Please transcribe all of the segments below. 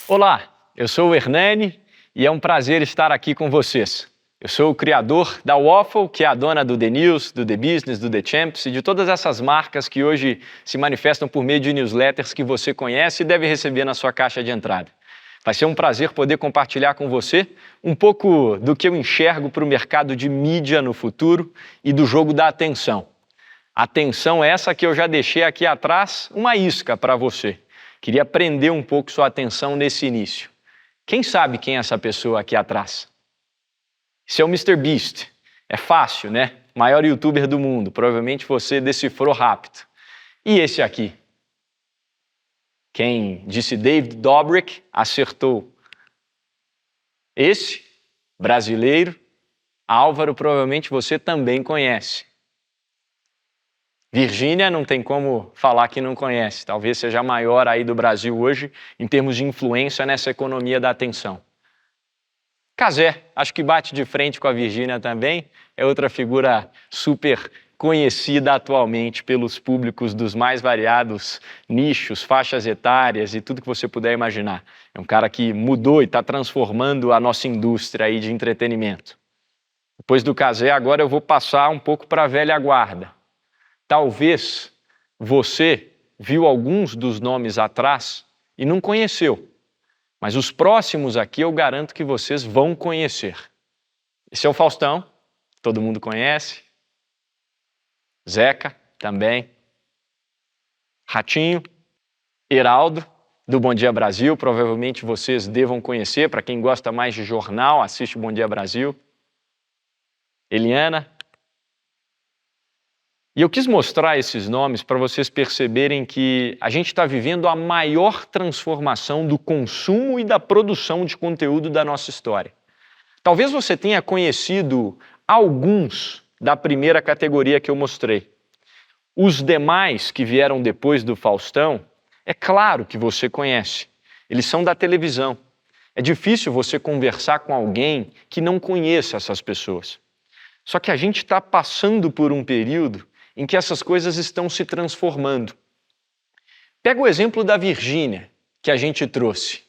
Olá, eu sou o Hernani e é um prazer estar aqui com vocês. Eu sou o criador da Waffle, que é a dona do The News, do The Business, do The Champs e de todas essas marcas que hoje se manifestam por meio de newsletters que você conhece e deve receber na sua caixa de entrada. Vai ser um prazer poder compartilhar com você um pouco do que eu enxergo para o mercado de mídia no futuro e do jogo da atenção. Atenção essa que eu já deixei aqui atrás uma isca para você. Queria prender um pouco sua atenção nesse início. Quem sabe quem é essa pessoa aqui atrás? Esse é o Mr. Beast. É fácil, né? Maior youtuber do mundo. Provavelmente você decifrou rápido. E esse aqui? Quem disse David Dobrik acertou. Esse, brasileiro, Álvaro, provavelmente você também conhece. Virgínia não tem como falar que não conhece. Talvez seja a maior aí do Brasil hoje em termos de influência nessa economia da atenção. Cazé, acho que bate de frente com a Virgínia também. É outra figura super conhecida atualmente pelos públicos dos mais variados nichos, faixas etárias e tudo que você puder imaginar. É um cara que mudou e está transformando a nossa indústria aí de entretenimento. Depois do Cazé, agora eu vou passar um pouco para a velha guarda. Talvez você viu alguns dos nomes atrás e não conheceu, mas os próximos aqui eu garanto que vocês vão conhecer. Esse é o Faustão, todo mundo conhece. Zeca, também. Ratinho. Heraldo, do Bom Dia Brasil, provavelmente vocês devam conhecer. Para quem gosta mais de jornal, assiste Bom Dia Brasil. Eliana. E eu quis mostrar esses nomes para vocês perceberem que a gente está vivendo a maior transformação do consumo e da produção de conteúdo da nossa história. Talvez você tenha conhecido alguns da primeira categoria que eu mostrei. Os demais que vieram depois do Faustão, é claro que você conhece. Eles são da televisão. É difícil você conversar com alguém que não conheça essas pessoas. Só que a gente está passando por um período em que essas coisas estão se transformando. Pega o exemplo da Virgínia, que a gente trouxe.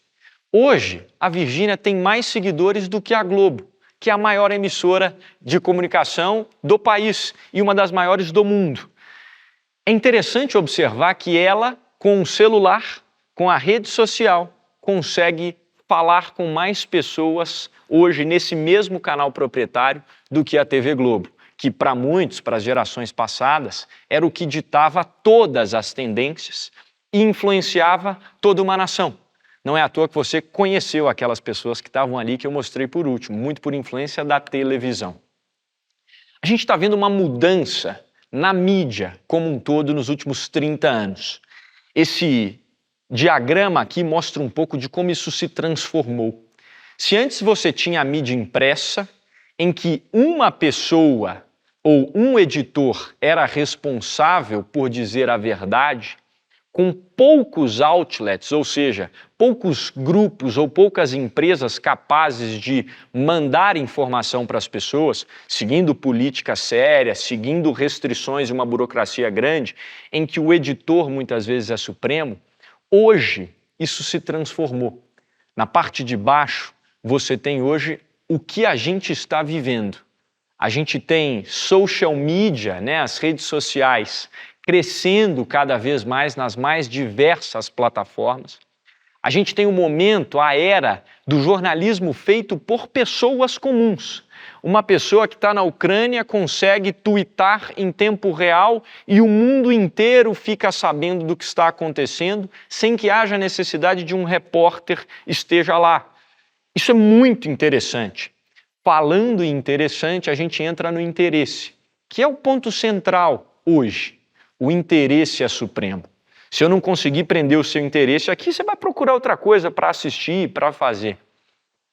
Hoje, a Virgínia tem mais seguidores do que a Globo, que é a maior emissora de comunicação do país e uma das maiores do mundo. É interessante observar que ela, com o celular, com a rede social, consegue falar com mais pessoas hoje nesse mesmo canal proprietário do que a TV Globo, que para muitos, para as gerações passadas, era o que ditava todas as tendências e influenciava toda uma nação. Não é à toa que você conheceu aquelas pessoas que estavam ali que eu mostrei por último, muito por influência da televisão. A gente está vendo uma mudança na mídia como um todo nos últimos 30 anos. Esse diagrama aqui mostra um pouco de como isso se transformou. Se antes você tinha a mídia impressa, em que uma pessoa ou um editor era responsável por dizer a verdade, com poucos outlets, ou seja, poucos grupos ou poucas empresas capazes de mandar informação para as pessoas, seguindo política séria, seguindo restrições e uma burocracia grande, em que o editor muitas vezes é supremo, hoje isso se transformou. Na parte de baixo, você tem hoje o que a gente está vivendo. A gente tem social media, né, as redes sociais, crescendo cada vez mais nas mais diversas plataformas. A gente tem o momento, a era do jornalismo feito por pessoas comuns. Uma pessoa que está na Ucrânia consegue tuitar em tempo real e o mundo inteiro fica sabendo do que está acontecendo sem que haja necessidade de um repórter esteja lá. Isso é muito interessante. Falando em interessante, a gente entra no interesse, que é o ponto central hoje. O interesse é supremo. Se eu não conseguir prender o seu interesse aqui, você vai procurar outra coisa para assistir, para fazer.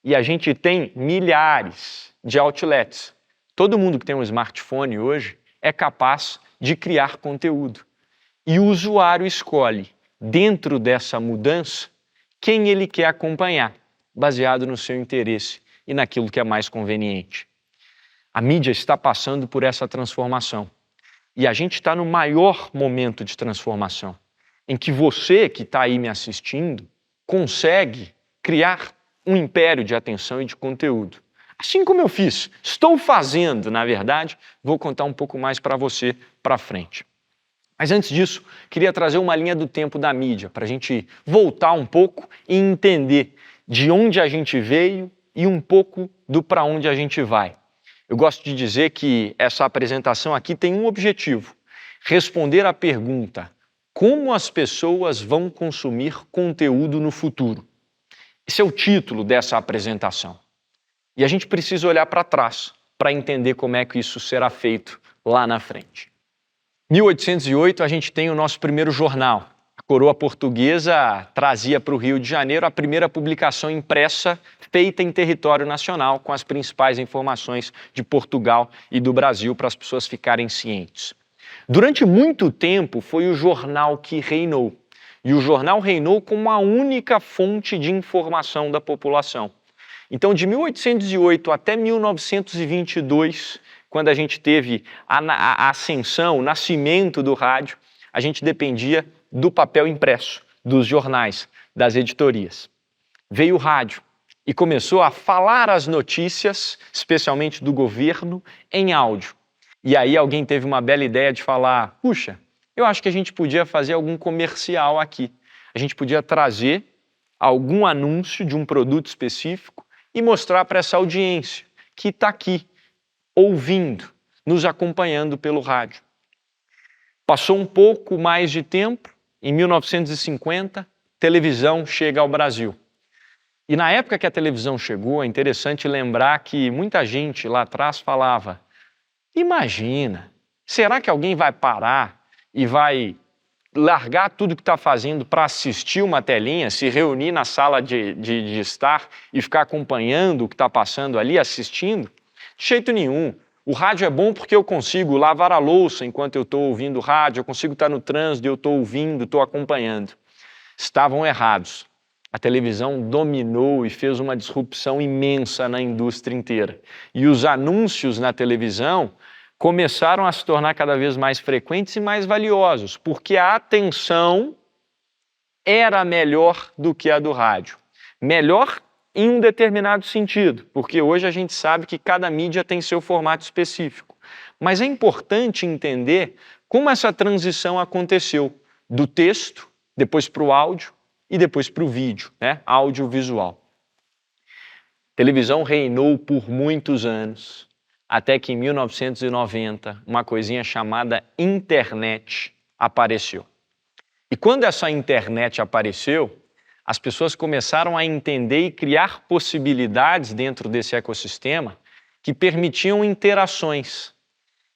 E a gente tem milhares de outlets. Todo mundo que tem um smartphone hoje é capaz de criar conteúdo. E o usuário escolhe, dentro dessa mudança, quem ele quer acompanhar, baseado no seu interesse e naquilo que é mais conveniente. A mídia está passando por essa transformação. E a gente está no maior momento de transformação, em que você que está aí me assistindo consegue criar um império de atenção e de conteúdo. Assim como eu fiz, estou fazendo, na verdade, vou contar um pouco mais para você para frente. Mas antes disso, queria trazer uma linha do tempo da mídia, para a gente voltar um pouco e entender de onde a gente veio e um pouco do para onde a gente vai. Eu gosto de dizer que essa apresentação aqui tem um objetivo: responder à pergunta: como as pessoas vão consumir conteúdo no futuro? Esse é o título dessa apresentação. E a gente precisa olhar para trás para entender como é que isso será feito lá na frente. 1808 a gente tem o nosso primeiro jornal. A coroa portuguesa trazia para o Rio de Janeiro a primeira publicação impressa feita em território nacional, com as principais informações de Portugal e do Brasil para as pessoas ficarem cientes. Durante muito tempo foi o jornal que reinou. E o jornal reinou como a única fonte de informação da população. Então, de 1808 até 1922, quando a gente teve a ascensão, o nascimento do rádio, a gente dependia do papel impresso, dos jornais, das editorias. Veio o rádio e começou a falar as notícias, especialmente do governo, em áudio. E aí alguém teve uma bela ideia de falar: puxa, eu acho que a gente podia fazer algum comercial aqui. A gente podia trazer algum anúncio de um produto específico e mostrar para essa audiência que está aqui, ouvindo, nos acompanhando pelo rádio. Passou um pouco mais de tempo, em 1950, televisão chega ao Brasil. E na época que a televisão chegou, é interessante lembrar que muita gente lá atrás falava: imagina, será que alguém vai parar e vai largar tudo que está fazendo para assistir uma telinha, se reunir na sala de estar e ficar acompanhando o que está passando ali, assistindo? De jeito nenhum. O rádio é bom porque eu consigo lavar a louça enquanto eu estou ouvindo o rádio, eu consigo estar no trânsito, eu estou ouvindo, estou acompanhando. Estavam errados. A televisão dominou e fez uma disrupção imensa na indústria inteira. E os anúncios na televisão começaram a se tornar cada vez mais frequentes e mais valiosos, porque a atenção era melhor do que a do rádio. Melhor em um determinado sentido, porque hoje a gente sabe que cada mídia tem seu formato específico. Mas é importante entender como essa transição aconteceu do texto, depois para o áudio e depois para o vídeo, né? Audiovisual. A televisão reinou por muitos anos, até que em 1990 uma coisinha chamada internet apareceu. E quando essa internet apareceu, as pessoas começaram a entender e criar possibilidades dentro desse ecossistema que permitiam interações.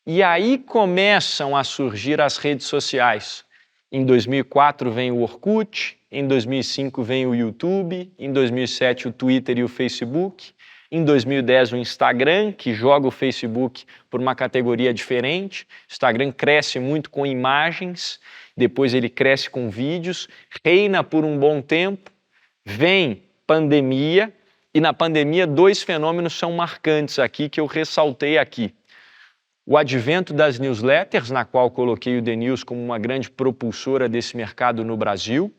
E aí começam a surgir as redes sociais. Em 2004 vem o Orkut, em 2005 vem o YouTube, em 2007 o Twitter e o Facebook, em 2010 o Instagram, que joga o Facebook por uma categoria diferente. O Instagram cresce muito com imagens, depois ele cresce com vídeos, reina por um bom tempo, vem pandemia, e na pandemia dois fenômenos são marcantes aqui que eu ressaltei aqui. O advento das newsletters, na qual coloquei o The News como uma grande propulsora desse mercado no Brasil,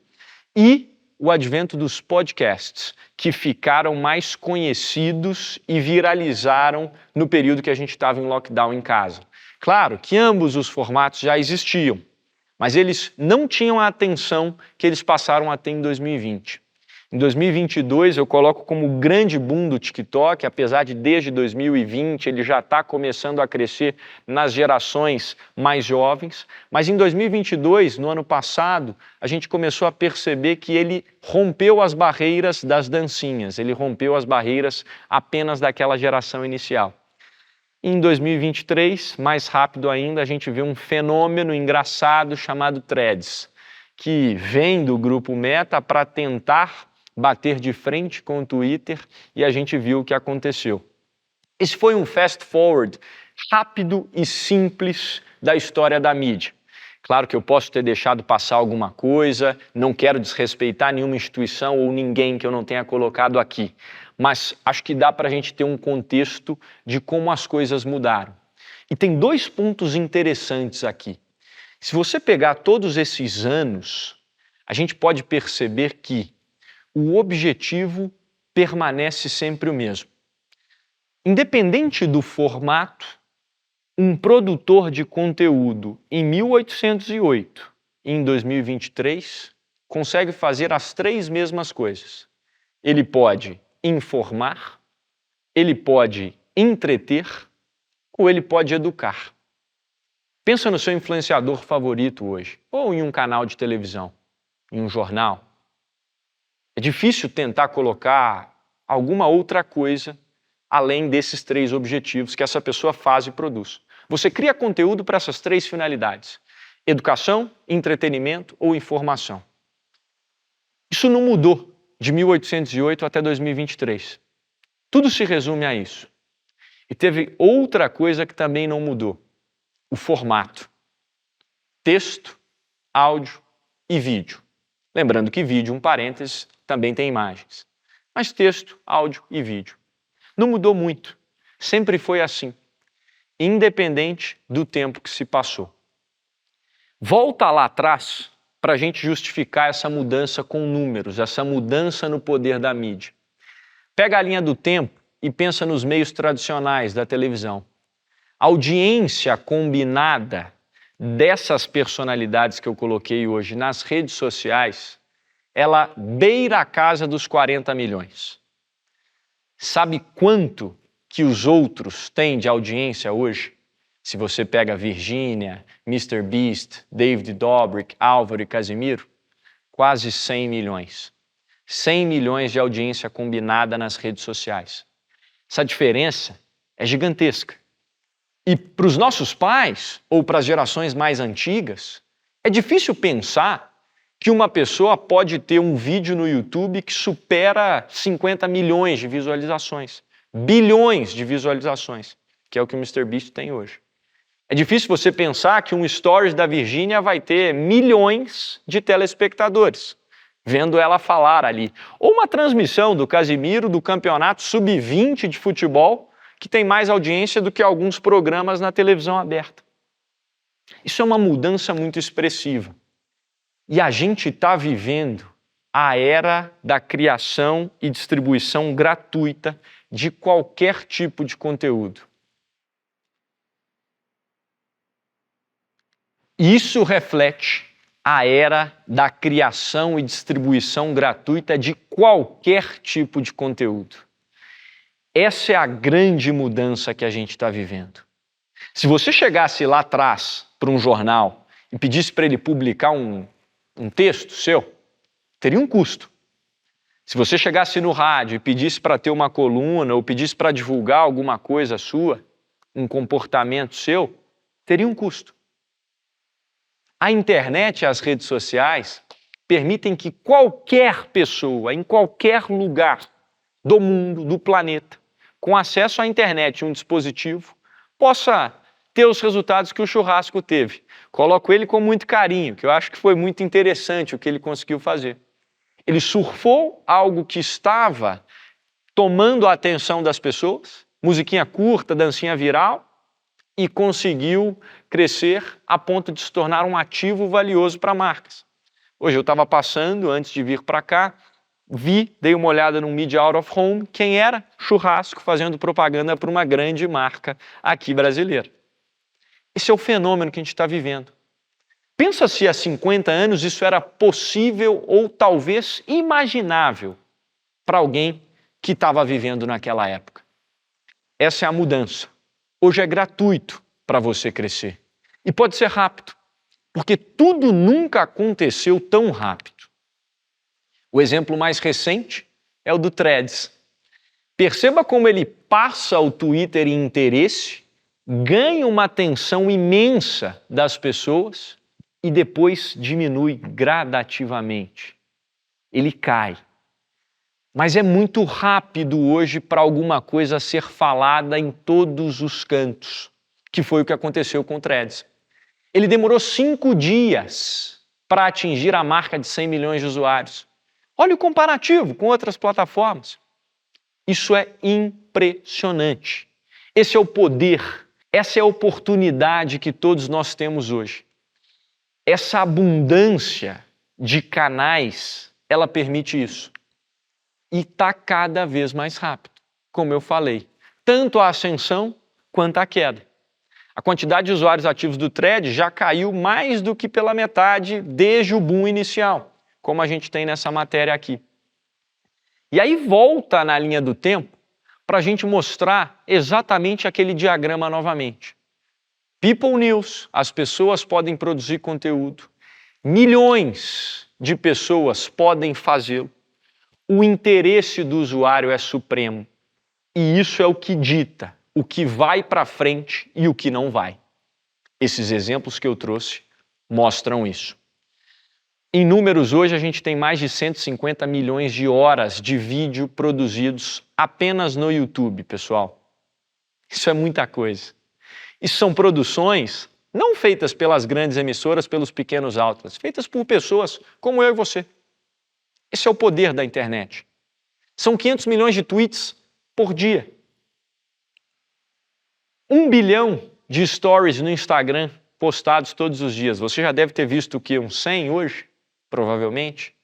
e o advento dos podcasts, que ficaram mais conhecidos e viralizaram no período que a gente estava em lockdown em casa. Claro que ambos os formatos já existiam, mas eles não tinham a atenção que eles passaram a ter em 2020. Em 2022 eu coloco como grande boom do TikTok, apesar de desde 2020 ele já está começando a crescer nas gerações mais jovens, mas em 2022, no ano passado, a gente começou a perceber que ele rompeu as barreiras das dancinhas, ele rompeu as barreiras apenas daquela geração inicial. Em 2023, mais rápido ainda, a gente vê um fenômeno engraçado chamado Threads, que vem do grupo Meta para tentar bater de frente com o Twitter, e a gente viu o que aconteceu. Esse foi um fast forward rápido e simples da história da mídia. Claro que eu posso ter deixado passar alguma coisa, não quero desrespeitar nenhuma instituição ou ninguém que eu não tenha colocado aqui, mas acho que dá para a gente ter um contexto de como as coisas mudaram. E tem dois pontos interessantes aqui. Se você pegar todos esses anos, a gente pode perceber que o objetivo permanece sempre o mesmo. Independente do formato, um produtor de conteúdo em 1808 e em 2023 consegue fazer as três mesmas coisas. Ele pode informar, ele pode entreter ou ele pode educar. Pensa no seu influenciador favorito hoje, ou em um canal de televisão, em um jornal. É difícil tentar colocar alguma outra coisa além desses três objetivos que essa pessoa faz e produz. Você cria conteúdo para essas três finalidades: educação, entretenimento ou informação. Isso não mudou de 1808 até 2023. Tudo se resume a isso. E teve outra coisa que também não mudou: o formato. Texto, áudio e vídeo. Lembrando que vídeo, um parênteses, também tem imagens. Mas texto, áudio e vídeo. Não mudou muito. Sempre foi assim, independente do tempo que se passou. Volta lá atrás para a gente justificar essa mudança com números, essa mudança no poder da mídia. Pega a linha do tempo e pensa nos meios tradicionais da televisão. A audiência combinada dessas personalidades que eu coloquei hoje nas redes sociais, ela beira a casa dos 40 milhões. Sabe quanto que os outros têm de audiência hoje? Se você pega Virgínia, Mr. Beast, David Dobrik, Álvaro e Casimiro, quase 100 milhões. 100 milhões de audiência combinada nas redes sociais. Essa diferença é gigantesca. E para os nossos pais, ou para as gerações mais antigas, é difícil pensar que uma pessoa pode ter um vídeo no YouTube que supera 50 milhões de visualizações, bilhões de visualizações, que é o que o Mr. Beast tem hoje. É difícil você pensar que um stories da Virgínia vai ter milhões de telespectadores, vendo ela falar ali. Ou uma transmissão do Casimiro do campeonato sub-20 de futebol, que tem mais audiência do que alguns programas na televisão aberta. Isso é uma mudança muito expressiva. E a gente está vivendo a era da criação e distribuição gratuita de qualquer tipo de conteúdo. Isso reflete a era da criação e distribuição gratuita de qualquer tipo de conteúdo. Essa é a grande mudança que a gente está vivendo. Se você chegasse lá atrás para um jornal e pedisse para ele publicar um texto seu, teria um custo. Se você chegasse no rádio e pedisse para ter uma coluna ou pedisse para divulgar alguma coisa sua, um comportamento seu, teria um custo. A internet e as redes sociais permitem que qualquer pessoa, em qualquer lugar do mundo, do planeta, com acesso à internet e um dispositivo, possa ter os resultados que o Churrasco teve. Coloco ele com muito carinho, que eu acho que foi muito interessante o que ele conseguiu fazer. Ele surfou algo que estava tomando a atenção das pessoas, musiquinha curta, dancinha viral, e conseguiu crescer a ponto de se tornar um ativo valioso para marcas. Hoje eu estava passando, antes de vir para cá, dei uma olhada no Media Out of Home, quem era? Churrasco, fazendo propaganda para uma grande marca aqui brasileira. Esse é o fenômeno que a gente está vivendo. Pensa se há 50 anos isso era possível ou talvez imaginável para alguém que estava vivendo naquela época. Essa é a mudança. Hoje é gratuito para você crescer. E pode ser rápido, porque tudo nunca aconteceu tão rápido. O exemplo mais recente é o do Threads. Perceba como ele passa o Twitter em interesse, ganha uma atenção imensa das pessoas e depois diminui gradativamente. Ele cai. Mas é muito rápido hoje para alguma coisa ser falada em todos os cantos, que foi o que aconteceu com o Threads. Ele demorou 5 dias para atingir a marca de 100 milhões de usuários. Olha o comparativo com outras plataformas. Isso é impressionante. Esse é o poder, essa é a oportunidade que todos nós temos hoje. Essa abundância de canais, ela permite isso. e está cada vez mais rápido, como eu falei. Tanto a ascensão quanto a queda. A quantidade de usuários ativos do Thread já caiu mais do que pela metade desde o boom inicial, como a gente tem nessa matéria aqui. E aí volta na linha do tempo para a gente mostrar exatamente aquele diagrama novamente. People News, as pessoas podem produzir conteúdo, milhões de pessoas podem fazê-lo, o interesse do usuário é supremo e isso é o que dita o que vai para frente e o que não vai. Esses exemplos que eu trouxe mostram isso. Em números, hoje a gente tem mais de 150 milhões de horas de vídeo produzidos apenas no YouTube, pessoal. Isso é muita coisa. E são produções não feitas pelas grandes emissoras, pelos pequenos outlets, feitas por pessoas como eu e você. Esse é o poder da internet. São 500 milhões de tweets por dia. 1 bilhão de stories no Instagram postados todos os dias. Você já deve ter visto o quê? Uns 100 hoje? Provavelmente.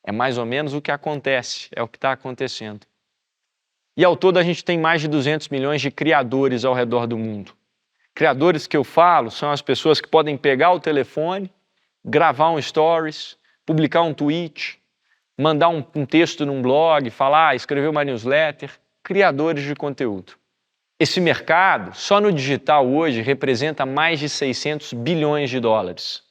É mais ou menos o que acontece, é o que está acontecendo. E ao todo a gente tem mais de 200 milhões de criadores ao redor do mundo. Criadores que eu falo são as pessoas que podem pegar o telefone, gravar um stories, publicar um tweet, mandar um texto num blog, falar, escrever uma newsletter. Criadores de conteúdo. Esse mercado, só no digital hoje, representa mais de 600 bilhões de dólares.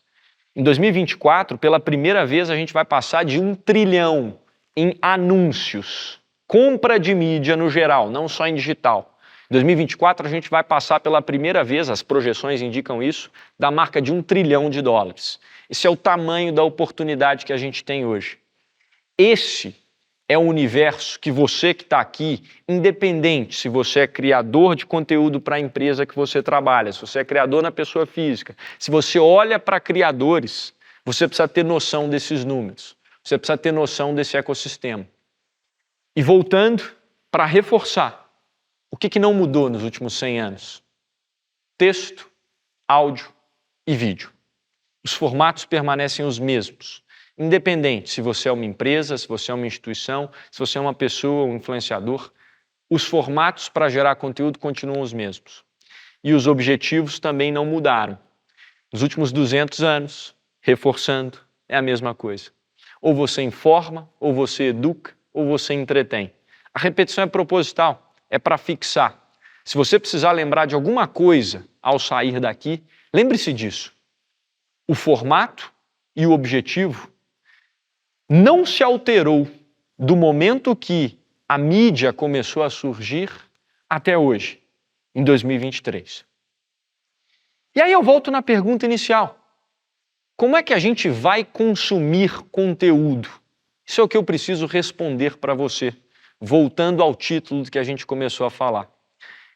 Em 2024, pela primeira vez, a gente vai passar de 1 trilhão em anúncios. Compra de mídia no geral, não só em digital. Em 2024, a gente vai passar pela primeira vez, as projeções indicam isso, da marca de 1 trilhão de dólares. Esse é o tamanho da oportunidade que a gente tem hoje. Esse é o universo que você que está aqui, independente se você é criador de conteúdo para a empresa que você trabalha, se você é criador na pessoa física, se você olha para criadores, você precisa ter noção desses números, você precisa ter noção desse ecossistema. E voltando para reforçar, o que não mudou nos últimos 100 anos? Texto, áudio e vídeo. Os formatos permanecem os mesmos. Independente se você é uma empresa, se você é uma instituição, se você é uma pessoa, um influenciador, os formatos para gerar conteúdo continuam os mesmos. E os objetivos também não mudaram. Nos últimos 200 anos, reforçando, é a mesma coisa. Ou você informa, ou você educa, ou você entretém. A repetição é proposital, é para fixar. Se você precisar lembrar de alguma coisa ao sair daqui, lembre-se disso. O formato e o objetivo não se alterou do momento que a mídia começou a surgir até hoje, em 2023. E aí eu volto na pergunta inicial. Como é que a gente vai consumir conteúdo? Isso é o que eu preciso responder para você, voltando ao título do que a gente começou a falar.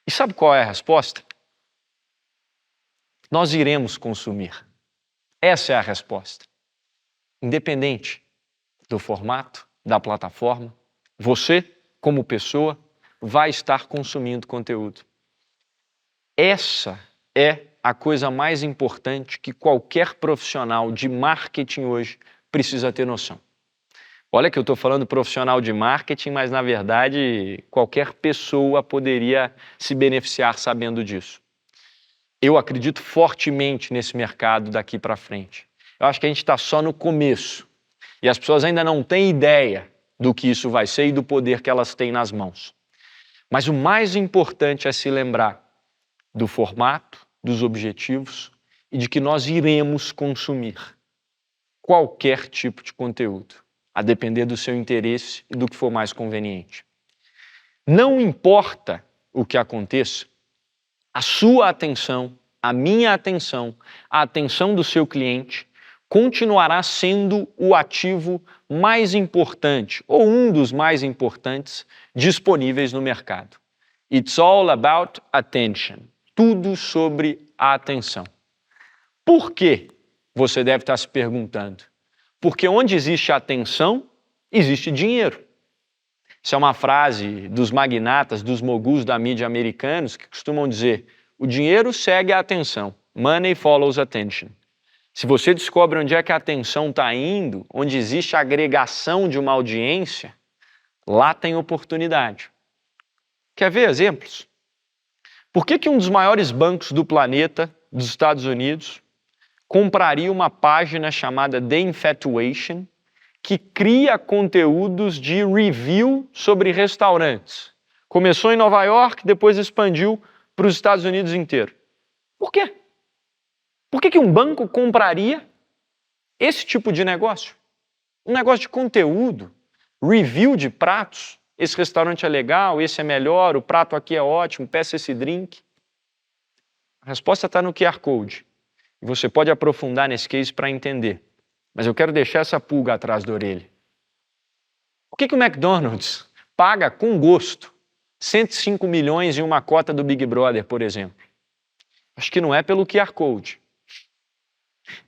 E sabe qual é a resposta? Nós iremos consumir. Essa é a resposta. Independente do formato, da plataforma, você, como pessoa, vai estar consumindo conteúdo. Essa é a coisa mais importante que qualquer profissional de marketing hoje precisa ter noção. Olha que eu estou falando profissional de marketing, mas na verdade qualquer pessoa poderia se beneficiar sabendo disso. Eu acredito fortemente nesse mercado daqui para frente. Eu acho que a gente está só no começo. E as pessoas ainda não têm ideia do que isso vai ser e do poder que elas têm nas mãos. Mas o mais importante é se lembrar do formato, dos objetivos e de que nós iremos consumir qualquer tipo de conteúdo, a depender do seu interesse e do que for mais conveniente. Não importa o que aconteça, a sua atenção, a minha atenção, a atenção do seu cliente continuará sendo o ativo mais importante, ou um dos mais importantes, disponíveis no mercado. It's all about attention. Tudo sobre a atenção. Por quê? Você deve estar se perguntando. Porque onde existe atenção, existe dinheiro. Isso é uma frase dos magnatas, dos moguls da mídia americanos, que costumam dizer: o dinheiro segue a atenção. Money follows attention. Se você descobre onde é que a atenção está indo, onde existe a agregação de uma audiência, Lá tem oportunidade. Quer ver exemplos? Por que um dos maiores bancos do planeta, dos Estados Unidos, compraria uma página chamada The Infatuation, que cria conteúdos de review sobre restaurantes? Começou em Nova York, depois expandiu para os Estados Unidos inteiro. Por quê? Por que um banco compraria esse tipo de negócio? Um negócio de conteúdo, review de pratos. Esse restaurante é legal, esse é melhor, o prato aqui é ótimo, peça esse drink. A resposta está no QR Code. E você pode aprofundar nesse case para entender. Mas eu quero deixar essa pulga atrás da orelha. Por que o McDonald's paga com gosto 105 milhões em uma cota do Big Brother, por exemplo? Acho que não é pelo QR Code.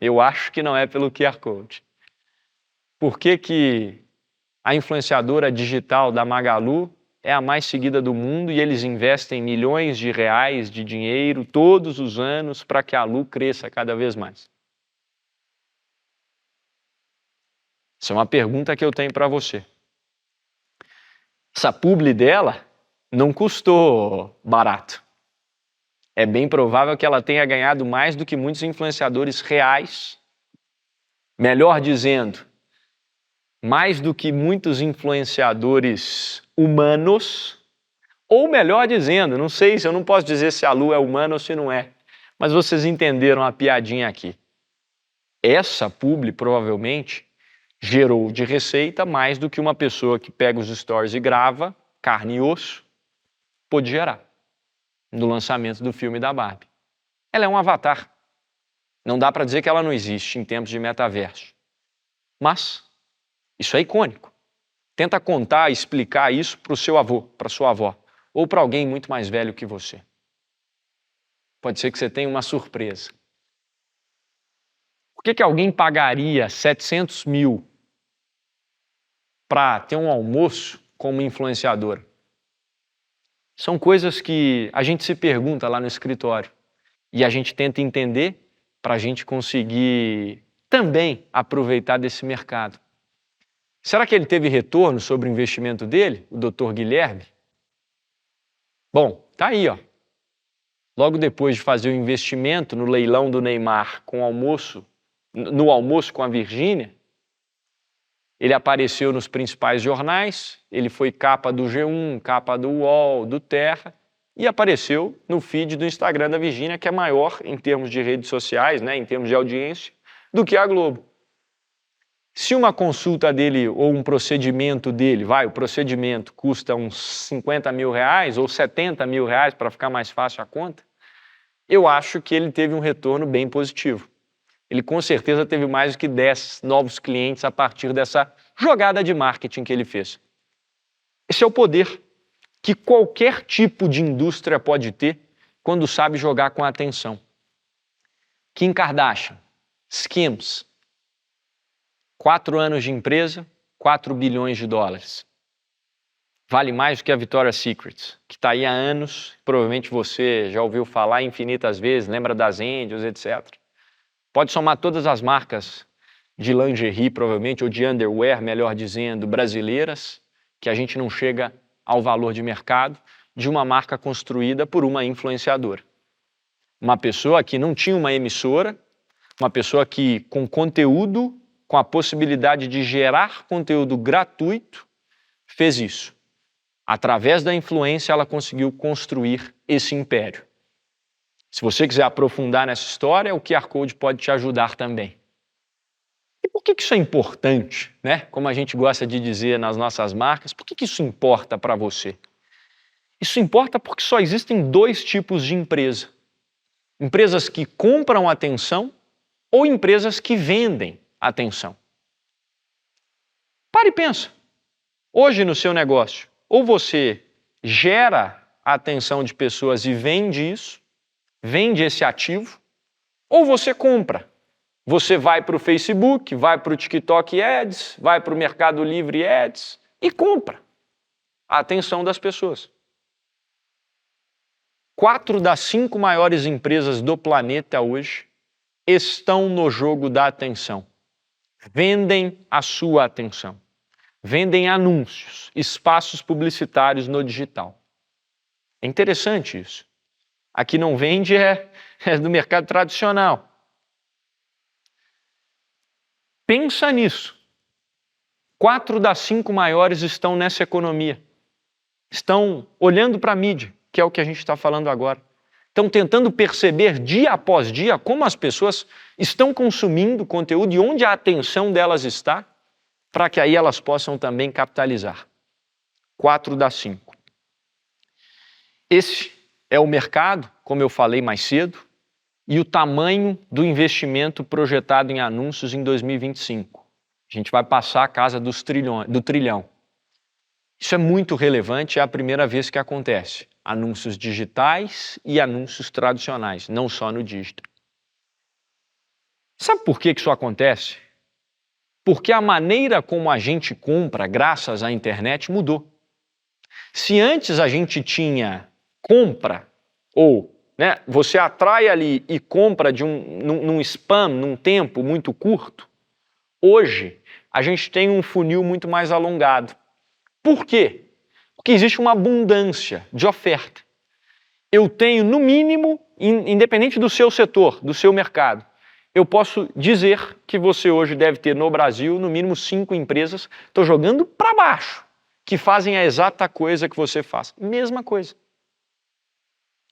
Eu acho que não é pelo QR Code. Por que a influenciadora digital da Magalu é a mais seguida do mundo e eles investem milhões de reais de dinheiro todos os anos para que a Lu cresça cada vez mais? Essa é uma pergunta que eu tenho para você. Essa publi dela não custou barato. É bem provável que ela tenha ganhado mais do que muitos influenciadores reais. Melhor dizendo, mais do que muitos influenciadores humanos. Ou melhor dizendo, não sei se eu não posso dizer se a Lu é humana ou se não é. Mas vocês entenderam a piadinha aqui. Essa publi provavelmente gerou de receita mais do que uma pessoa que pega os stories e grava, carne e osso, pôde gerar no lançamento do filme da Barbie. Ela é um avatar. Não dá para dizer que ela não existe em tempos de metaverso. Mas isso é icônico. Tenta contar, explicar isso para o seu avô, para sua avó, ou para alguém muito mais velho que você. Pode ser que você tenha uma surpresa. Por que alguém pagaria 700 mil para ter um almoço como influenciadora? São coisas que a gente se pergunta lá no escritório e a gente tenta entender para a gente conseguir também aproveitar desse mercado. Será que ele teve retorno sobre o investimento dele, o Dr. Guilherme? Bom, tá aí, ó. Logo depois de fazer o investimento no leilão do Neymar no almoço com a Virgínia, ele apareceu nos principais jornais, ele foi capa do G1, capa do UOL, do Terra, e apareceu no feed do Instagram da Virgínia, que é maior em termos de redes sociais, né, em termos de audiência, do que a Globo. Se uma consulta dele ou um procedimento dele, o procedimento custa uns 50 mil reais ou 70 mil reais para ficar mais fácil a conta, eu acho que ele teve um retorno bem positivo. Ele com certeza teve mais do que 10 novos clientes a partir dessa jogada de marketing que ele fez. Esse é o poder que qualquer tipo de indústria pode ter quando sabe jogar com atenção. Kim Kardashian, Skims, 4 anos de empresa, 4 bilhões de dólares. Vale mais do que a Victoria's Secret, que está aí há anos, provavelmente você já ouviu falar infinitas vezes, lembra das Angels, etc. Pode somar todas as marcas de lingerie, provavelmente, ou de underwear, melhor dizendo, brasileiras, que a gente não chega ao valor de mercado de uma marca construída por uma influenciadora. Uma pessoa que não tinha uma emissora, uma pessoa que, com conteúdo, com a possibilidade de gerar conteúdo gratuito, fez isso. Através da influência, ela conseguiu construir esse império. Se você quiser aprofundar nessa história, o QR Code pode te ajudar também. E por que isso é importante, né? Como a gente gosta de dizer nas nossas marcas, por que isso importa para você? Isso importa porque só existem 2 tipos de empresa. Empresas que compram atenção ou empresas que vendem atenção. Pare e pensa. Hoje no seu negócio, ou você gera a atenção de pessoas e vende isso, vende esse ativo, ou você compra. Você vai para o Facebook, vai para o TikTok Ads, vai para o Mercado Livre Ads e compra a atenção das pessoas. 4 das 5 maiores empresas do planeta hoje estão no jogo da atenção. Vendem a sua atenção. vendem anúncios, espaços publicitários no digital. É interessante isso. Aqui não vende é do mercado tradicional. Pensa nisso. 4 das 5 maiores estão nessa economia. Estão olhando para a mídia, que é o que a gente está falando agora. Estão tentando perceber dia após dia como as pessoas estão consumindo conteúdo e onde a atenção delas está, para que aí elas possam também capitalizar. 4 das 5. Esse é o mercado, como eu falei mais cedo, e o tamanho do investimento projetado em anúncios em 2025. A gente vai passar a casa do trilhão. Isso é muito relevante, é a primeira vez que acontece. Anúncios digitais e anúncios tradicionais, não só no digital. Sabe por que isso acontece? Porque a maneira como a gente compra, graças à internet, mudou. Se antes a gente tinha compra, ou você atrai ali e compra num spam, num tempo muito curto, hoje a gente tem um funil muito mais alongado. Por quê? Porque existe uma abundância de oferta. Eu tenho, no mínimo, independente do seu setor, do seu mercado, eu posso dizer que você hoje deve ter no Brasil, no mínimo 5 empresas, estou jogando para baixo, que fazem a exata coisa que você faz. Mesma coisa.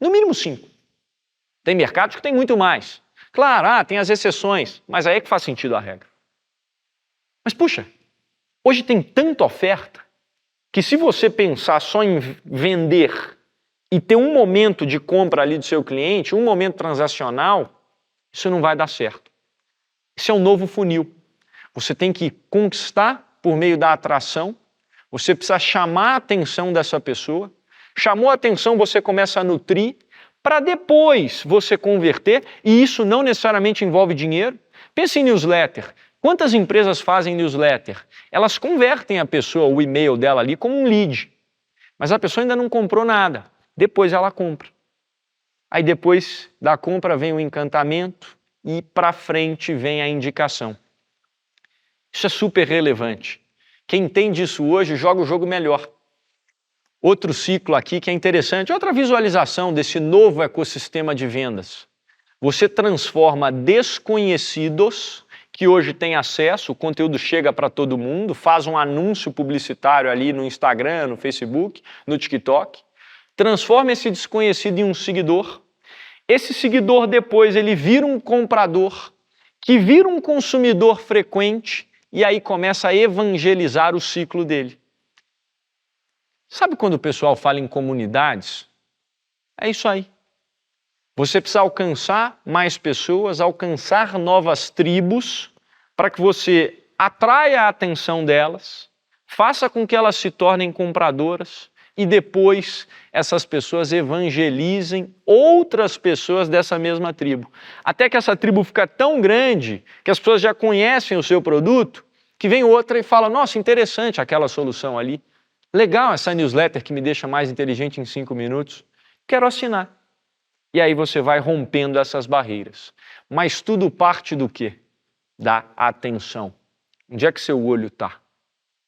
No mínimo 5. Tem mercados que tem muito mais. Claro, tem as exceções, mas aí é que faz sentido a regra. Mas puxa, hoje tem tanta oferta que se você pensar só em vender e ter um momento de compra ali do seu cliente, um momento transacional, isso não vai dar certo. Esse é um novo funil. Você tem que conquistar por meio da atração, você precisa chamar a atenção dessa pessoa, chamou a atenção, você começa a nutrir, para depois você converter, e isso não necessariamente envolve dinheiro. Pense em newsletter. Quantas empresas fazem newsletter? Elas convertem a pessoa, o e-mail dela ali, como um lead. Mas a pessoa ainda não comprou nada. Depois ela compra. Aí depois da compra vem o encantamento e para frente vem a indicação. Isso é super relevante. Quem entende isso hoje joga o jogo melhor. Outro ciclo aqui que é interessante, outra visualização desse novo ecossistema de vendas. Você transforma desconhecidos que hoje têm acesso, o conteúdo chega para todo mundo, faz um anúncio publicitário ali no Instagram, no Facebook, no TikTok, transforma esse desconhecido em um seguidor. Esse seguidor depois ele vira um comprador, que vira um consumidor frequente e aí começa a evangelizar o ciclo dele. Sabe quando o pessoal fala em comunidades? É isso aí. Você precisa alcançar mais pessoas, alcançar novas tribos, para que você atraia a atenção delas, faça com que elas se tornem compradoras e depois essas pessoas evangelizem outras pessoas dessa mesma tribo. Até que essa tribo fica tão grande que as pessoas já conhecem o seu produto, que vem outra e fala, nossa, interessante aquela solução ali. Legal essa newsletter que me deixa mais inteligente em 5 minutos. Quero assinar. E aí você vai rompendo essas barreiras. Mas tudo parte do quê? Da atenção. Onde é que seu olho está?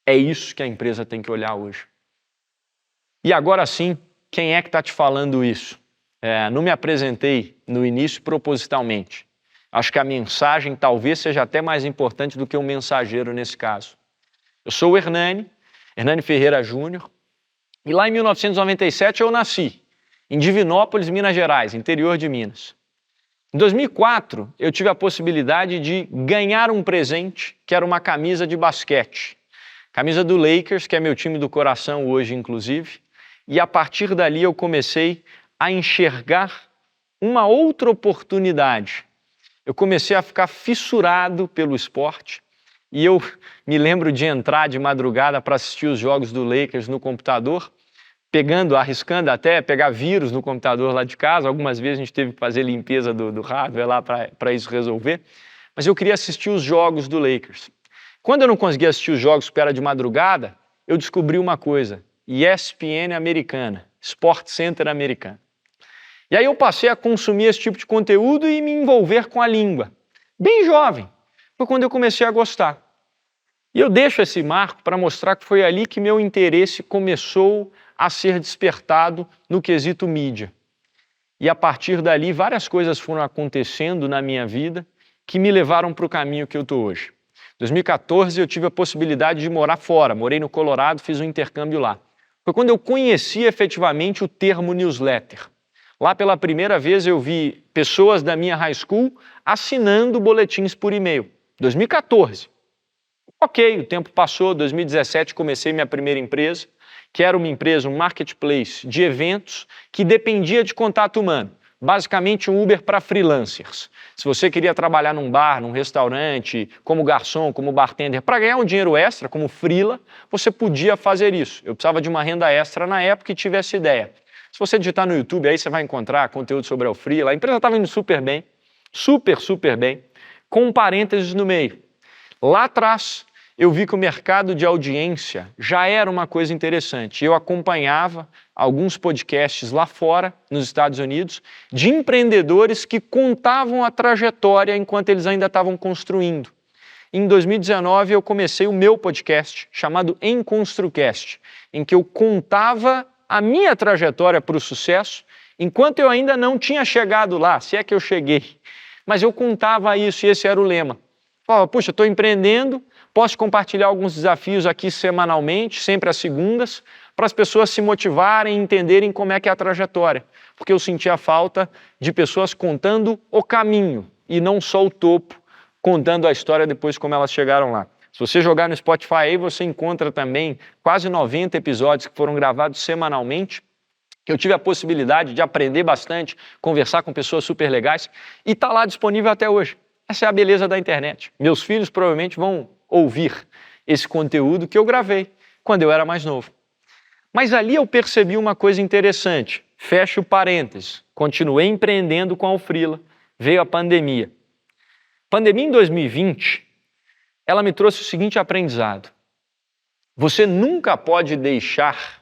É isso que a empresa tem que olhar hoje. E agora sim, quem é que está te falando isso? Não me apresentei no início propositalmente. Acho que a mensagem talvez seja até mais importante do que o mensageiro nesse caso. Eu sou o Hernani Ferreira Júnior, e lá em 1997 eu nasci, em Divinópolis, Minas Gerais, interior de Minas. Em 2004, eu tive a possibilidade de ganhar um presente, que era uma camisa de basquete. Camisa do Lakers, que é meu time do coração hoje, inclusive. E a partir dali eu comecei a enxergar uma outra oportunidade. Eu comecei a ficar fissurado pelo esporte. E eu me lembro de entrar de madrugada para assistir os jogos do Lakers no computador, arriscando até pegar vírus no computador lá de casa. Algumas vezes a gente teve que fazer limpeza do hardware lá para isso resolver. Mas eu queria assistir os jogos do Lakers. Quando eu não conseguia assistir os jogos porque era de madrugada, eu descobri uma coisa, ESPN americana, Sport Center americano. E aí eu passei a consumir esse tipo de conteúdo e me envolver com a língua. Bem jovem. Foi quando eu comecei a gostar. E eu deixo esse marco para mostrar que foi ali que meu interesse começou a ser despertado no quesito mídia. E a partir dali, várias coisas foram acontecendo na minha vida que me levaram para o caminho que eu estou hoje. Em 2014, eu tive a possibilidade de morar fora. Morei no Colorado, fiz um intercâmbio lá. Foi quando eu conheci efetivamente o termo newsletter. Lá pela primeira vez eu vi pessoas da minha high school assinando boletins por e-mail. 2014. Ok, o tempo passou, 2017 comecei minha primeira empresa, que era uma empresa, um marketplace de eventos que dependia de contato humano. Basicamente um Uber para freelancers. Se você queria trabalhar num bar, num restaurante, como garçom, como bartender, para ganhar um dinheiro extra, como freela, você podia fazer isso. Eu precisava de uma renda extra na época e tive essa ideia. Se você digitar no YouTube, aí você vai encontrar conteúdo sobre a freela. A empresa estava indo super bem, super bem, com um parênteses no meio. Lá atrás, eu vi que o mercado de audiência já era uma coisa interessante. Eu acompanhava alguns podcasts lá fora, nos Estados Unidos, de empreendedores que contavam a trajetória enquanto eles ainda estavam construindo. Em 2019, eu comecei o meu podcast, chamado EnConstrucast, em que eu contava a minha trajetória para o sucesso, enquanto eu ainda não tinha chegado lá, se é que eu cheguei. Mas eu contava isso e esse era o lema. Falava, puxa, estou empreendendo, posso compartilhar alguns desafios aqui semanalmente, sempre às segundas, para as pessoas se motivarem e entenderem como é que é a trajetória. Porque eu sentia falta de pessoas contando o caminho e não só o topo, contando a história depois como elas chegaram lá. Se você jogar no Spotify aí, você encontra também quase 90 episódios que foram gravados semanalmente. Eu tive a possibilidade de aprender bastante, conversar com pessoas super legais e está lá disponível até hoje. Essa é a beleza da internet. Meus filhos provavelmente vão ouvir esse conteúdo que eu gravei quando eu era mais novo. Mas ali eu percebi uma coisa interessante. Fecho parênteses. Continuei empreendendo com a Freela. Veio a pandemia. Pandemia em 2020, ela me trouxe o seguinte aprendizado. Você nunca pode deixar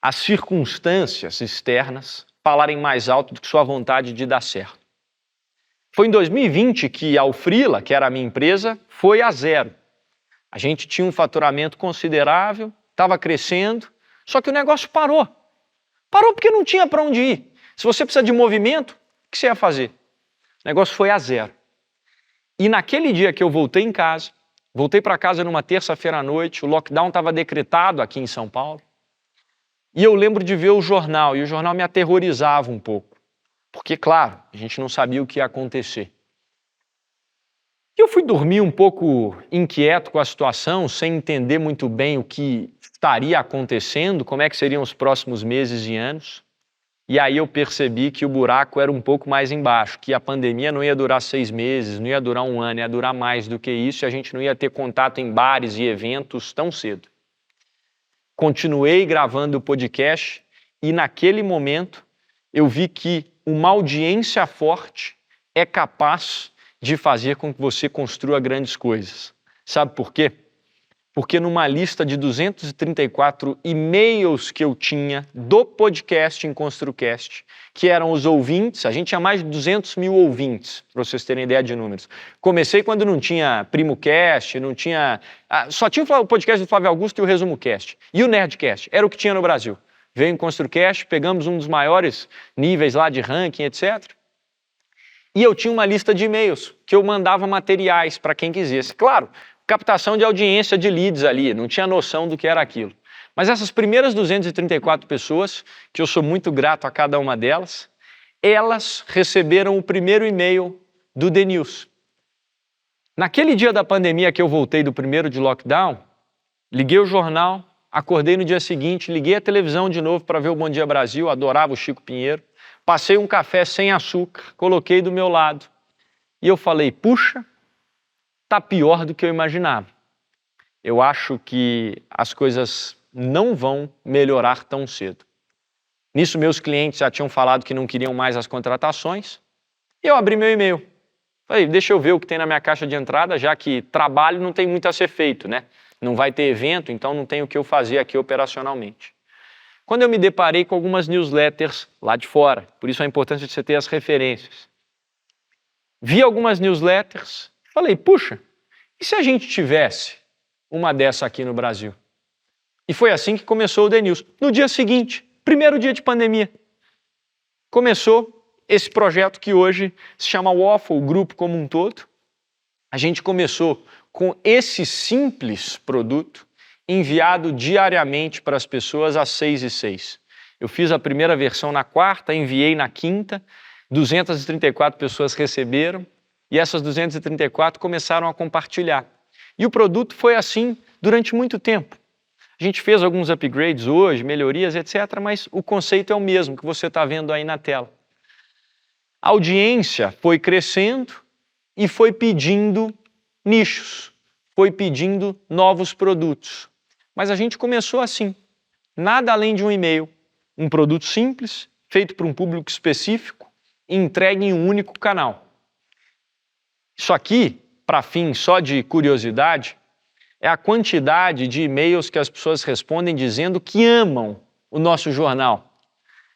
as circunstâncias externas falarem mais alto do que sua vontade de dar certo. Foi em 2020 que a Freela, que era a minha empresa, foi a zero. A gente tinha um faturamento considerável, estava crescendo, só que o negócio parou. Parou porque não tinha para onde ir. Se você precisa de movimento, o que você ia fazer? O negócio foi a zero. E naquele dia que eu voltei para casa numa terça-feira à noite, o lockdown estava decretado aqui em São Paulo, e eu lembro de ver o jornal, e o jornal me aterrorizava um pouco. Porque, claro, a gente não sabia o que ia acontecer. E eu fui dormir um pouco inquieto com a situação, sem entender muito bem o que estaria acontecendo, como é que seriam os próximos meses e anos. E aí eu percebi que o buraco era um pouco mais embaixo, que a pandemia não ia durar 6 meses, não ia durar 1 ano, ia durar mais do que isso, e a gente não ia ter contato em bares e eventos tão cedo. Continuei gravando o podcast e naquele momento eu vi que uma audiência forte é capaz de fazer com que você construa grandes coisas. Sabe por quê? Porque numa lista de 234 e-mails que eu tinha do podcast EnConstrucast, que eram os ouvintes, a gente tinha mais de 200 mil ouvintes, para vocês terem ideia de números. Comecei quando não tinha PrimoCast, não tinha... só tinha o podcast do Flávio Augusto e o ResumoCast. E o Nerdcast, era o que tinha no Brasil. Veio o EnConstrucast, pegamos um dos maiores níveis lá de ranking, etc. E eu tinha uma lista de e-mails que eu mandava materiais para quem quisesse. Claro, captação de audiência de leads ali, não tinha noção do que era aquilo. Mas essas primeiras 234 pessoas, que eu sou muito grato a cada uma delas, elas receberam o primeiro e-mail do The News. Naquele dia da pandemia que eu voltei do primeiro de lockdown, liguei o jornal, acordei no dia seguinte, liguei a televisão de novo para ver o Bom Dia Brasil, adorava o Chico Pinheiro, passei um café sem açúcar, coloquei do meu lado e eu falei, puxa, tá pior do que eu imaginava. Eu acho que as coisas não vão melhorar tão cedo. Nisso, meus clientes já tinham falado que não queriam mais as contratações e eu abri meu e-mail. Falei, deixa eu ver o que tem na minha caixa de entrada, já que trabalho não tem muito a ser feito, né? Não vai ter evento, então não tem o que eu fazer aqui operacionalmente. Quando eu me deparei com algumas newsletters lá de fora, por isso a importância de você ter as referências. Vi algumas newsletters, falei, puxa, e se a gente tivesse uma dessa aqui no Brasil. E foi assim que começou o The News. No dia seguinte, primeiro dia de pandemia, começou esse projeto que hoje se chama Waffle, o grupo como um todo. A gente começou com esse simples produto enviado diariamente para as pessoas às 6h06. Eu fiz a primeira versão na quarta, enviei na quinta, 234 pessoas receberam e essas 234 começaram a compartilhar. E o produto foi assim durante muito tempo. A gente fez alguns upgrades hoje, melhorias, etc., mas o conceito é o mesmo que você está vendo aí na tela. A audiência foi crescendo e foi pedindo nichos, foi pedindo novos produtos. Mas a gente começou assim, nada além de um e-mail, um produto simples, feito para um público específico e entregue em um único canal. Isso aqui, para fim só de curiosidade, é a quantidade de e-mails que as pessoas respondem dizendo que amam o nosso jornal.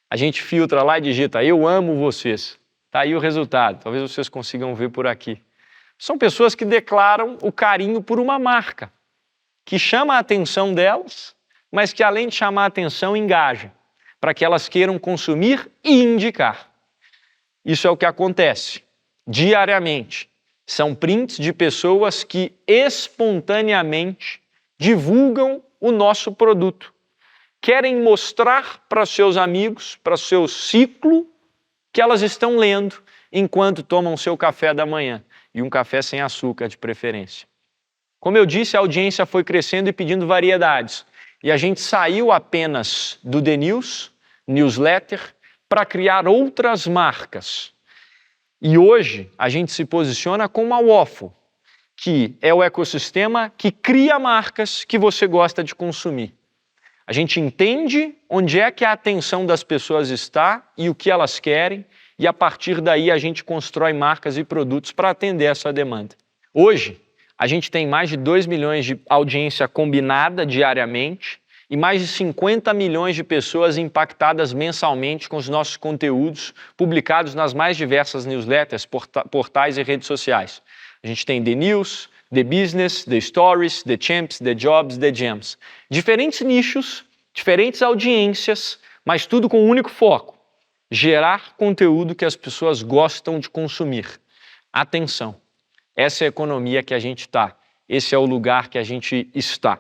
A gente filtra lá e digita, eu amo vocês. Está aí o resultado, talvez vocês consigam ver por aqui. São pessoas que declaram o carinho por uma marca, que chama a atenção delas, mas que além de chamar a atenção, engaja, para que elas queiram consumir e indicar. Isso é o que acontece diariamente. São prints de pessoas que espontaneamente divulgam o nosso produto. Querem mostrar para seus amigos, para seu ciclo, que elas estão lendo enquanto tomam seu café da manhã. E um café sem açúcar, de preferência. Como eu disse, a audiência foi crescendo e pedindo variedades. E a gente saiu apenas do The News, newsletter, para criar outras marcas. E hoje a gente se posiciona como a Waffle, que é o ecossistema que cria marcas que você gosta de consumir. A gente entende onde é que a atenção das pessoas está e o que elas querem, e a partir daí a gente constrói marcas e produtos para atender essa demanda. Hoje, a gente tem mais de 2 milhões de audiência combinada diariamente e mais de 50 milhões de pessoas impactadas mensalmente com os nossos conteúdos publicados nas mais diversas newsletters, portais e redes sociais. A gente tem The News, The Business, The Stories, The Champs, The Jobs, The Gems. Diferentes nichos, diferentes audiências, mas tudo com um único foco: gerar conteúdo que as pessoas gostam de consumir. Atenção, essa é a economia que a gente está, esse é o lugar que a gente está.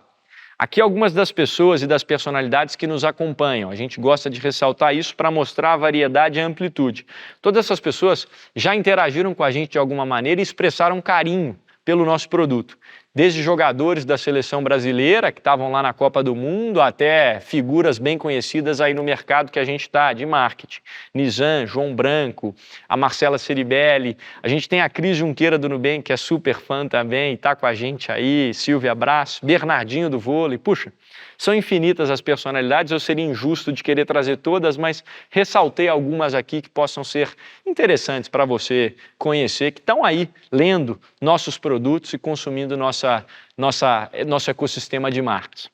Aqui algumas das pessoas e das personalidades que nos acompanham. A gente gosta de ressaltar isso para mostrar a variedade e a amplitude. Todas essas pessoas já interagiram com a gente de alguma maneira e expressaram carinho pelo nosso produto. Desde jogadores da seleção brasileira, que estavam lá na Copa do Mundo, até figuras bem conhecidas aí no mercado que a gente está, de marketing. Nizam, João Branco, a Marcela Ceribelli, a gente tem a Cris Junqueira do Nubank, que é super fã também, está com a gente aí, Silvia Abraço, Bernardinho do vôlei. Puxa, são infinitas as personalidades, eu seria injusto de querer trazer todas, mas ressaltei algumas aqui que possam ser interessantes para você conhecer, que estão aí lendo nossos produtos e consumindo nosso ecossistema de marcas.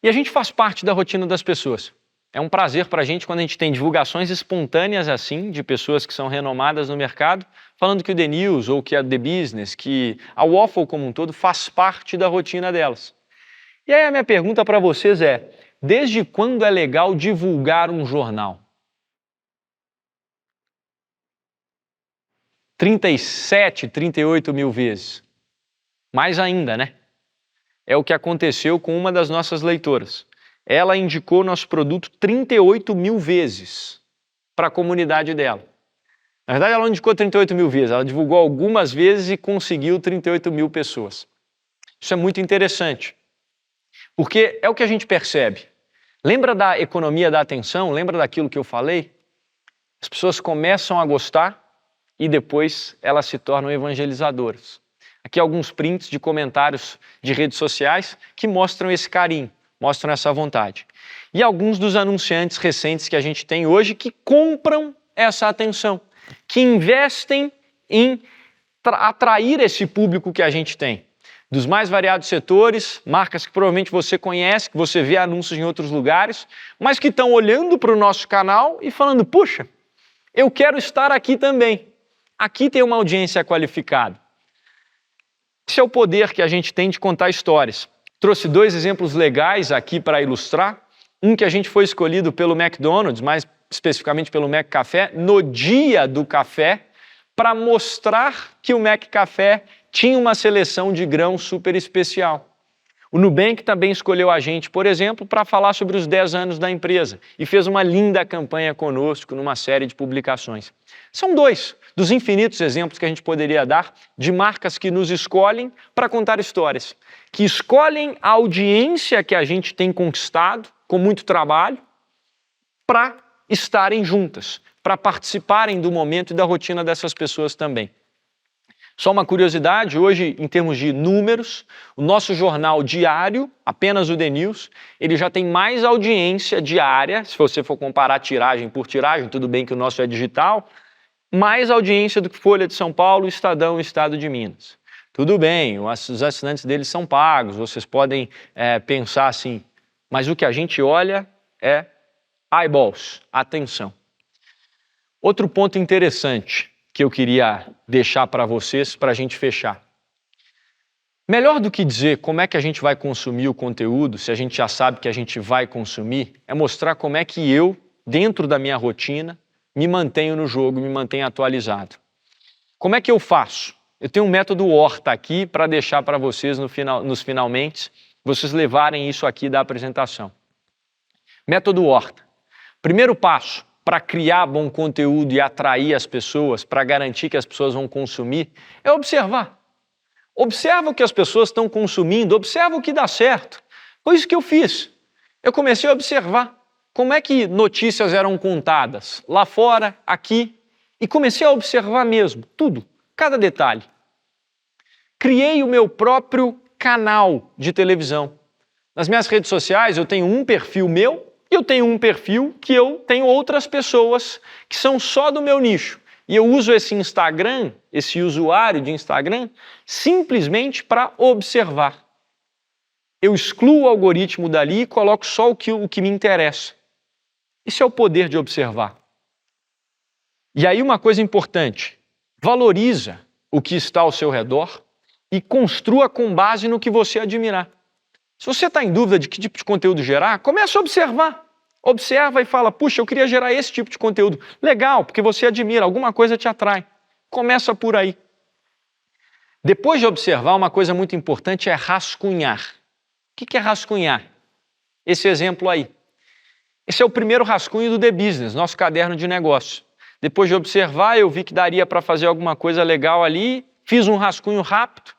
E a gente faz parte da rotina das pessoas. É um prazer para a gente quando a gente tem divulgações espontâneas assim, de pessoas que são renomadas no mercado, falando que o The News ou que a The Business, que a Waffle como um todo faz parte da rotina delas. E aí a minha pergunta para vocês é, desde quando é legal divulgar um jornal? 37, 38 mil vezes. Mais ainda, né? É o que aconteceu com uma das nossas leitoras. Ela indicou nosso produto 38 mil vezes para a comunidade dela. Na verdade, ela não indicou 38 mil vezes, ela divulgou algumas vezes e conseguiu 38 mil pessoas. Isso é muito interessante, porque é o que a gente percebe. Lembra da economia da atenção? Lembra daquilo que eu falei? As pessoas começam a gostar e depois elas se tornam evangelizadoras. Aqui alguns prints de comentários de redes sociais que mostram esse carinho, mostram essa vontade. E alguns dos anunciantes recentes que a gente tem hoje que compram essa atenção, que investem em atrair esse público que a gente tem. Dos mais variados setores, marcas que provavelmente você conhece, que você vê anúncios em outros lugares, mas que estão olhando para o nosso canal e falando, puxa, eu quero estar aqui também. Aqui tem uma audiência qualificada. Esse é o poder que a gente tem de contar histórias. Trouxe 2 exemplos legais aqui para ilustrar. Um que a gente foi escolhido pelo McDonald's, mais especificamente pelo McCafé, no dia do café, para mostrar que o McCafé tinha uma seleção de grãos super especial. O Nubank também escolheu a gente, por exemplo, para falar sobre os 10 anos da empresa e fez uma linda campanha conosco numa série de publicações. São 2 dos infinitos exemplos que a gente poderia dar de marcas que nos escolhem para contar histórias, que escolhem a audiência que a gente tem conquistado com muito trabalho para estarem juntas, para participarem do momento e da rotina dessas pessoas também. Só uma curiosidade, hoje, em termos de números, o nosso jornal diário, apenas o The News, ele já tem mais audiência diária, se você for comparar tiragem por tiragem, tudo bem que o nosso é digital, mais audiência do que Folha de São Paulo, Estadão e Estado de Minas. Tudo bem, os assinantes deles são pagos, vocês podem pensar assim, mas o que a gente olha é eyeballs, atenção. Outro ponto interessante que eu queria deixar para vocês, para a gente fechar. Melhor do que dizer como é que a gente vai consumir o conteúdo, se a gente já sabe que a gente vai consumir, é mostrar como é que eu, dentro da minha rotina, me mantenho no jogo, me mantenho atualizado. Como é que eu faço? Eu tenho um método Horta aqui para deixar para vocês nos finalmente, vocês levarem isso aqui da apresentação. Método Horta. Primeiro passo para criar bom conteúdo e atrair as pessoas, para garantir que as pessoas vão consumir, é observar. Observa o que as pessoas estão consumindo, observa o que dá certo. Foi isso que eu fiz. Eu comecei a observar como é que notícias eram contadas, lá fora, aqui, e comecei a observar mesmo, tudo, cada detalhe. Criei o meu próprio canal de televisão. Nas minhas redes sociais eu tenho um perfil meu, e eu tenho um perfil que eu tenho outras pessoas que são só do meu nicho. E eu uso esse Instagram, esse usuário de Instagram, simplesmente para observar. Eu excluo o algoritmo dali e coloco só o que me interessa. Isso é o poder de observar. E aí uma coisa importante, valoriza o que está ao seu redor e construa com base no que você admirar. Se você está em dúvida de que tipo de conteúdo gerar, comece a observar. Observa e fala, puxa, eu queria gerar esse tipo de conteúdo. Legal, porque você admira, alguma coisa te atrai. Começa por aí. Depois de observar, uma coisa muito importante é rascunhar. O que é rascunhar? Esse exemplo aí. Esse é o primeiro rascunho do The Business, nosso caderno de negócio. Depois de observar, eu vi que daria para fazer alguma coisa legal ali, fiz um rascunho rápido,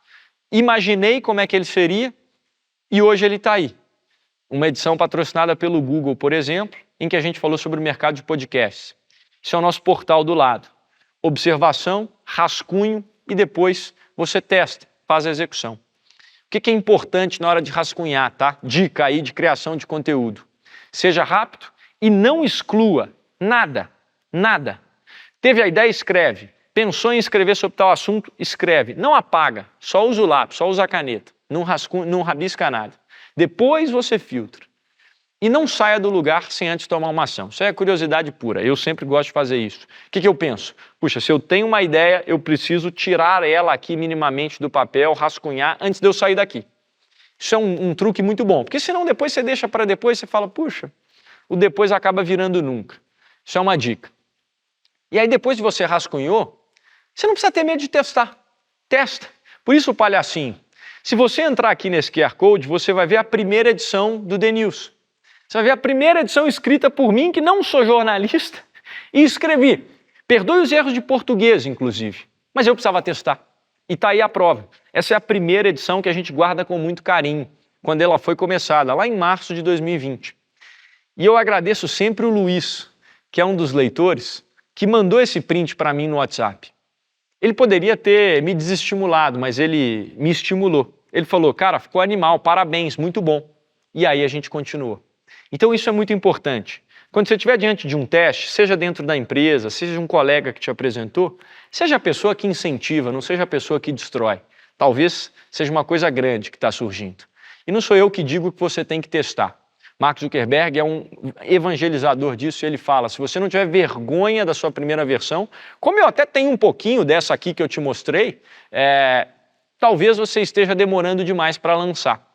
imaginei como é que ele seria, e hoje ele está aí. Uma edição patrocinada pelo Google, por exemplo, em que a gente falou sobre o mercado de podcasts. Esse é o nosso portal do lado. Observação, rascunho e depois você testa, faz a execução. O que é importante na hora de rascunhar, tá? Dica aí de criação de conteúdo. Seja rápido e não exclua nada, nada. Teve a ideia, escreve. Pensou em escrever sobre tal assunto, escreve. Não apaga, só usa o lápis, só usa a caneta. Não rabisca nada. Depois você filtra. E não saia do lugar sem antes tomar uma ação. Isso é curiosidade pura. Eu sempre gosto de fazer isso. O que eu penso? Puxa, se eu tenho uma ideia, eu preciso tirar ela aqui minimamente do papel, rascunhar, antes de eu sair daqui. Isso é um truque muito bom. Porque senão depois você deixa para depois, você fala, puxa, o depois acaba virando nunca. Isso é uma dica. E aí depois de você rascunhou, você não precisa ter medo de testar. Testa. Por isso o palhacinho. Se você entrar aqui nesse QR Code, você vai ver a primeira edição do The News. Você vai ver a primeira edição escrita por mim, que não sou jornalista, e escrevi. Perdoe os erros de português, inclusive, mas eu precisava testar. E está aí a prova. Essa é a primeira edição que a gente guarda com muito carinho, quando ela foi começada, lá em março de 2020. E eu agradeço sempre o Luiz, que é um dos leitores, que mandou esse print para mim no WhatsApp. Ele poderia ter me desestimulado, mas ele me estimulou. Ele falou, cara, ficou animal, parabéns, muito bom. E aí a gente continuou. Então isso é muito importante. Quando você estiver diante de um teste, seja dentro da empresa, seja um colega que te apresentou, seja a pessoa que incentiva, não seja a pessoa que destrói. Talvez seja uma coisa grande que está surgindo. E não sou eu que digo que você tem que testar. Mark Zuckerberg é um evangelizador disso e ele fala, se você não tiver vergonha da sua primeira versão, como eu até tenho um pouquinho dessa aqui que eu te mostrei, talvez você esteja demorando demais para lançar.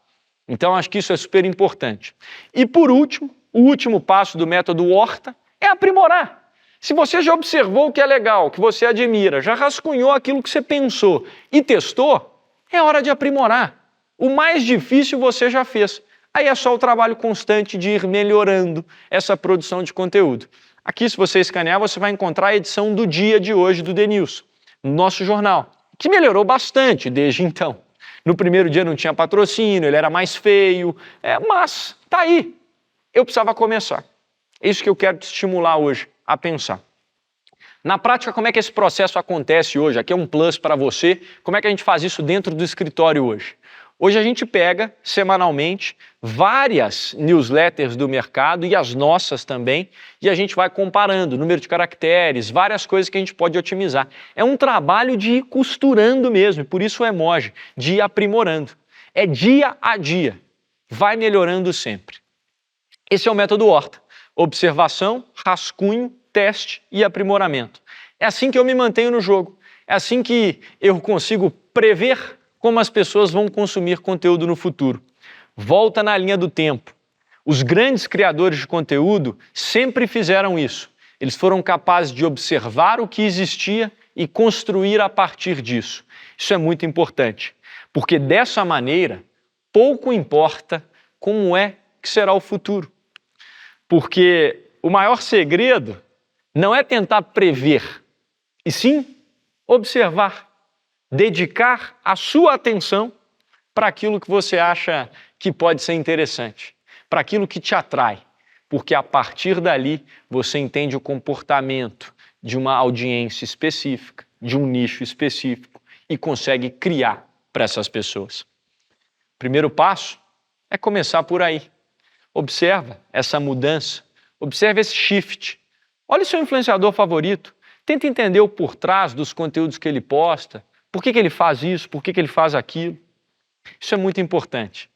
Então, acho que isso é super importante. E por último, o último passo do método Horta é aprimorar. Se você já observou o que é legal, o que você admira, já rascunhou aquilo que você pensou e testou, é hora de aprimorar. O mais difícil você já fez. Aí é só o trabalho constante de ir melhorando essa produção de conteúdo. Aqui, se você escanear, você vai encontrar a edição do dia de hoje do Denilson, no nosso jornal, que melhorou bastante desde então. No primeiro dia não tinha patrocínio, ele era mais feio, mas tá aí. Eu precisava começar. É isso que eu quero te estimular hoje a pensar. Na prática, como é que esse processo acontece hoje? Aqui é um plus para você. Como é que a gente faz isso dentro do escritório hoje? Hoje a gente pega, semanalmente, várias newsletters do mercado e as nossas também, e a gente vai comparando número de caracteres, várias coisas que a gente pode otimizar. É um trabalho de ir costurando mesmo, e por isso o emoji, de ir aprimorando. É dia a dia, vai melhorando sempre. Esse é o método Horta. Observação, rascunho, teste e aprimoramento. É assim que eu me mantenho no jogo. É assim que eu consigo prever como as pessoas vão consumir conteúdo no futuro. Volta na linha do tempo. Os grandes criadores de conteúdo sempre fizeram isso. Eles foram capazes de observar o que existia e construir a partir disso. Isso é muito importante, porque dessa maneira, pouco importa como é que será o futuro. Porque o maior segredo não é tentar prever, e sim observar, dedicar a sua atenção para aquilo que você acha que pode ser interessante, para aquilo que te atrai, porque a partir dali você entende o comportamento de uma audiência específica, de um nicho específico e consegue criar para essas pessoas. O primeiro passo é começar por aí. Observa essa mudança, observa esse shift. Olha o seu influenciador favorito, tenta entender o por trás dos conteúdos que ele posta, por que ele faz isso, por que ele faz aquilo. Isso é muito importante.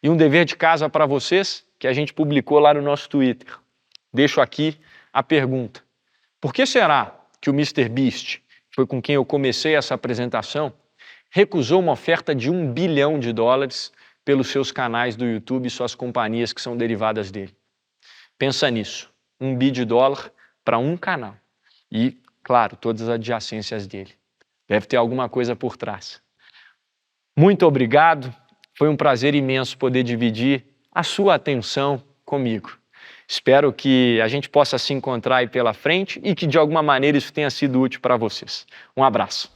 E um dever de casa para vocês, que a gente publicou lá no nosso Twitter. Deixo aqui a pergunta. Por que será que o MrBeast, que foi com quem eu comecei essa apresentação, recusou uma oferta de $1 bilhão pelos seus canais do YouTube e suas companhias que são derivadas dele? Pensa nisso. $1 bilhão para um canal. E, claro, todas as adjacências dele. Deve ter alguma coisa por trás. Muito obrigado. Foi um prazer imenso poder dividir a sua atenção comigo. Espero que a gente possa se encontrar aí pela frente e que de alguma maneira isso tenha sido útil para vocês. Um abraço.